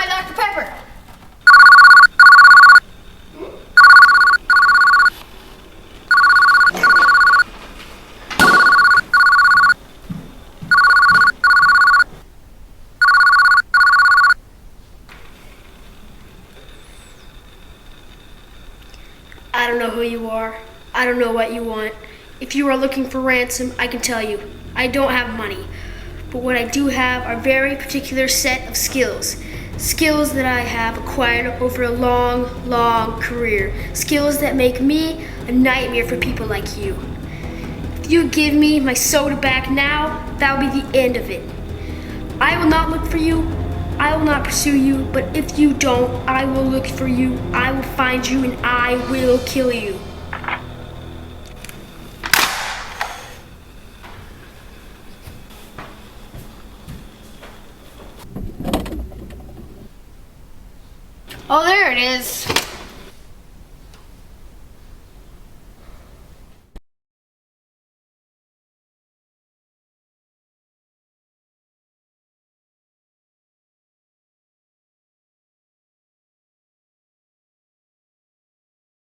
my Dr. Pepper. I don't know who you are. I don't know what you want. If you are looking for ransom, I can tell you, I don't have money. But what I do have are very particular set of skills. Skills that I have acquired over a long career. Skills that make me a nightmare for people like you. If you give me my soda back now, that will be the end of it. I will not look for you. I will not pursue you, but if you don't, I will look for you, I will find you, and I will kill you. Oh, there it is.